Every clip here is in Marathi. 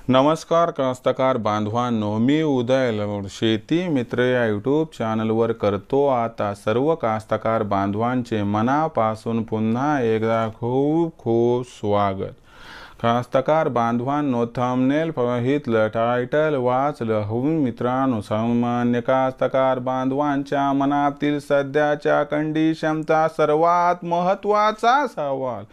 नमस्कार कास्तकार बांधवांनो, मी उदय लवड शेती मित्र या यूट्यूब चॅनलवर करतो आता सर्व कास्तकार बांधवांचे मनापासून पुन्हा एकदा खूप खूप स्वागत। कास्तकार बांधवांनो, थंबनेल पाहितलं, टायटल वाचलं हो मित्रांनो, सामान्य कास्तकार बांधवांच्या मनातील सध्याच्या कंडिशनचा सर्वात महत्त्वाचा सवाल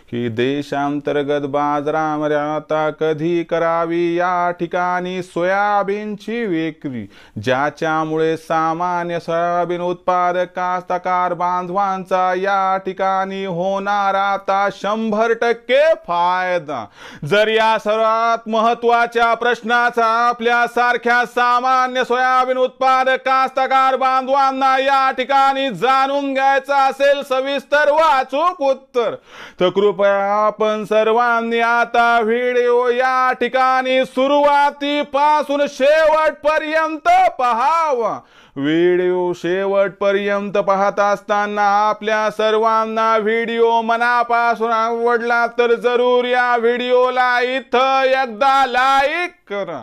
की देशांतर्गत बाजारामध्ये आता कधी करावी या ठिकाणी सोयाबीनची विक्री, ज्याच्यामुळे सामान्य सोयाबीन उत्पादक कास्तकार बांधवांचा या ठिकाणी होणार आता 100% फायदा। जर या सर्वात महत्त्वाच्या प्रश्नाचा आपल्या सारख्या सामान्य सोयाबीन उत्पादक कास्तकार बांधवांना या ठिकाणी जाणून घ्यायचं असेल सविस्तर व अचूक उत्तर, तर कृपया आपण सर्वांनी आता व्हिडिओ या ठिकाणी सुरुवातीपासून शेवटपर्यंत पहावा। व्हिडिओ शेवटपर्यंत पाहत असताना आपल्या सर्वांना व्हिडिओ मनापासून आवडला तर जरूर या व्हिडिओला इथं एकदा लाईक करा।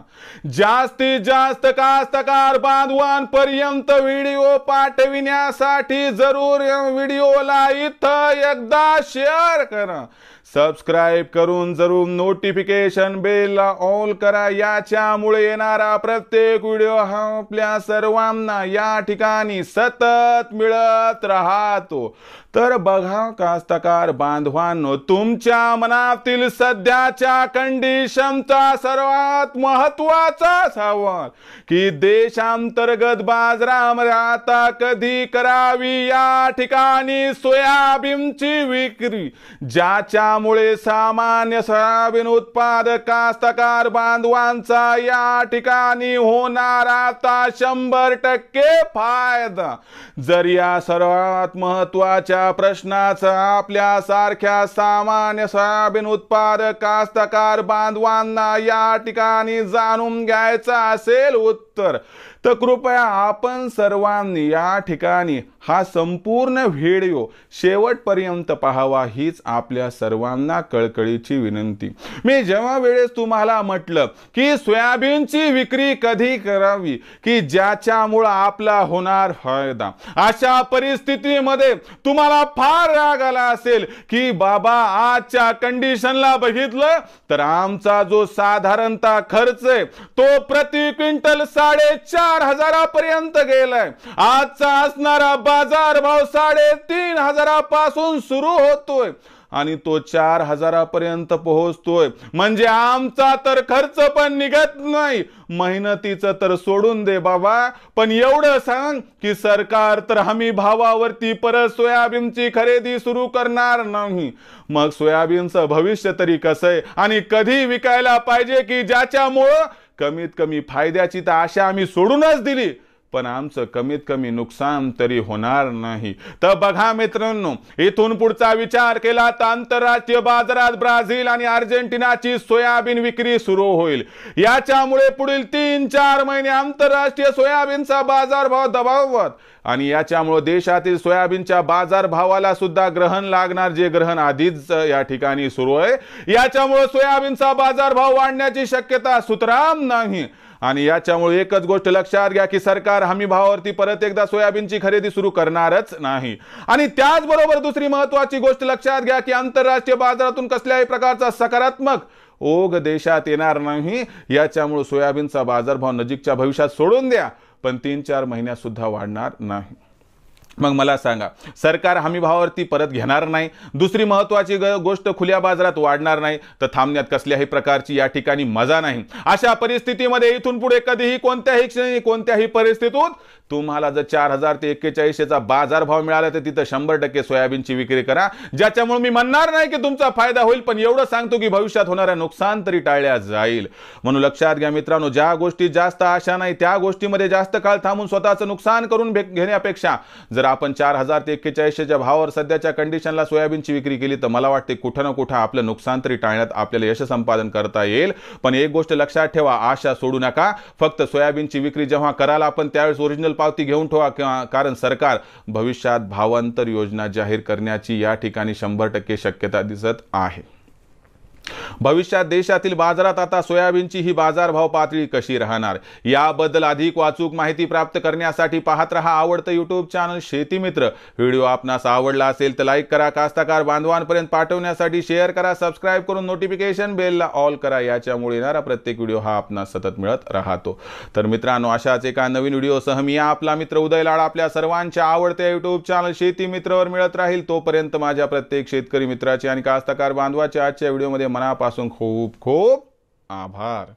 जास्तीत जास्त कास्तकार बांधवांपर्यंत व्हिडिओ पाठविण्यासाठी जरूर या व्हिडिओला इथं एकदा शेअर करा। सबस्क्राइब करून जरूर नोटिफिकेशन बेल ऑल करा, याच्यामुळे येणारा प्रत्येक व्हिडिओ हा आपल्या सर्वांना या ठिकाणी सतत मिळत राहतो। तर बघा कास्तकार बांधवांनो, तुमच्या मनातील सध्याच्या कंडिशनचा सर्वात महत्त्वाचा सवाल की देशांतर्गत बाजारामध्ये आता कधी करावी या ठिकाणी सोयाबीनची विक्री, ज्याच्यामुळे सामान्य सोयाबीन उत्पादक कास्तकार बांधवांचा या ठिकाणी होणार आता 100% फायदा। जर या सर्वात महत्त्वाच्या प्रश्नाचा आपल्या सारख्या सामान्य सोयाबीन उत्पादक कास्तकार बांधवांना या ठिकाणी जाणून घ्यायचं असेल उत्तर, तर कृपया आपण सर्वांनी या ठिकाणी हा संपूर्ण व्हिडिओ शेवटपर्यंत पाहावा, हीच आपल्या सर्वांना कळकळीची विनंती। मी जेव्हा वेळेस तुम्हाला म्हटलं की सोयाबीनची विक्री कधी करावी की ज्याच्यामुळे आपला होणार फायदा, अशा परिस्थितीमध्ये तुम्हाला फार राग आला असेल की बाबा आजच्या कंडिशनला बघितलं तर आमचा जो साधारणतः खर्च आहे तो प्रति क्विंटल 4,500 पर्यंत गेलाय। आजचा असणारा बाजार भाव 3,500 पासून सुरू होतोय आणि तो 4,000 पर्यंत पोहोचतोय, म्हणजे आमचा तर खर्च पण निघत नाही, मेहनतीचं तर सोडून दे बाबा। पण एवढं सांग की सरकार तर हमी भावावरती परत सोयाबीनची खरेदी सुरू करणार नाही। मग सोयाबीनचं भविष्य तरी कसं आहे आणि कधी विकायला पाहिजे की ज्याच्यामुळे कमीत कमी फायद्याची तर आशा आम्ही सोडूनच दिली, पण आमचं कमीत कमी नुकसान तरी होणार नाही। तर बघा मित्रांनो, इथून पुढचा विचार केला तर आंतरराष्ट्रीय बाजारात ब्राझील आणि अर्जेंटिनाची सोयाबीन विक्री सुरू होईल, याच्यामुळे पुढील 3-4 महिने आंतरराष्ट्रीय सोयाबीनचा बाजारभाव दबावत आणि याच्यामुळे देशातील सोयाबीनच्या बाजारभावाला सुद्धा ग्रहण लागणार, जे ग्रहण आधीच या ठिकाणी सुरू आहे। याच्यामुळे सोयाबीनचा बाजारभाव वाढण्याची शक्यता सुतराम नाही आणि याच्यामुळे एकच गोष्ट लक्षात घ्या की सरकार हमी भावावरती परत एकदा सोयाबीनची खरेदी सुरू करणारच नाही। आणि त्याचबरोबर दुसरी महत्त्वाची गोष्ट लक्षात घ्या की आंतरराष्ट्रीय बाजारातून कसल्याही प्रकारचा सकारात्मक ओघ देशात येणार नाही। याच्यामुळे सोयाबीनचा बाजारभाव नजीकच्या भविष्यात सोडून द्या, पण 3-4 महिन्यात सुद्धा वाढणार नाही। मग मला सांगा, सरकार हमी भावावरती परत घेणार नाही, दुसरी महत्त्वाची गोष्ट खुल्या बाजारात वाढणार नाही, तर थांबण्यात कसल्याही प्रकारची या ठिकाणी मजा नाही। अशा परिस्थितीमध्ये इथून पुढे कधीही कोणत्याही क्षणी कोणत्याही परिस्थितीत तुम्हाला जर 4,000 ते 4100चा बाजारभाव मिळाला तर तिथं 100% सोयाबीनची विक्री करा, ज्याच्यामुळे मी म्हणणार नाही की तुमचा फायदा होईल, पण एवढं सांगतो की भविष्यात होणारे नुकसान तरी टाळल्या जाईल। म्हणून लक्षात घ्या मित्रांनो, ज्या गोष्टीत जास्त आशा नाही त्या गोष्टीमध्ये जास्त काळ थांबून स्वतःचं नुकसान करून घेण्यापेक्षा जर आपण 4,000 ते 4100च्या भावावर सध्याच्या कंडिशनला सोयाबीनची विक्री केली तर मला वाटते कुठं ना कुठं आपलं नुकसान तरी टाळण्यात आपल्याला यश संपादन करता येईल। पण एक गोष्ट लक्षात ठेवा, आशा सोडू नका। फक्त सोयाबीनची विक्री जेव्हा कराल आपण त्यावेळेस ओरिजिनल पावती घेऊन ठेवा, कारण सरकार भविष्यात भावांतर योजना जाहीर करण्याची या ठिकाणी 100% शक्यता दिसत आहे। भविष्यात देशातील बाजारात आता सोयाबीनची ही बाजारभाव पातळी कशी राहणार याबद्दल अधिक वाचूक माहिती प्राप्त करण्यासाठी पाहत रहा आवडतं यूट्यूब चॅनल शेतीमित्र। व्हिडिओ आपणास आवडला असेल तर लाईक करा, कास्तकार बांधवांपर्यंत पाठवण्यासाठी शेअर करा, सबस्क्राईब करून नोटिफिकेशन बेलला ऑल करा, याच्यामुळे येणारा प्रत्येक व्हिडिओ हा आपणास सतत मिळत राहतो। तर मित्रांनो, अशाच एका नवीन व्हिडिओसह मी आपला मित्र उदय लाड आपल्या सर्वांच्या आवडत्या यूट्यूब चॅनल शेतीमित्रवर मिळत राहील। तोपर्यंत माझ्या प्रत्येक शेतकरी मित्राचे आणि कास्तकार बांधवाचे आजच्या व्हिडिओमध्ये मनापासून खूप खूप आभार।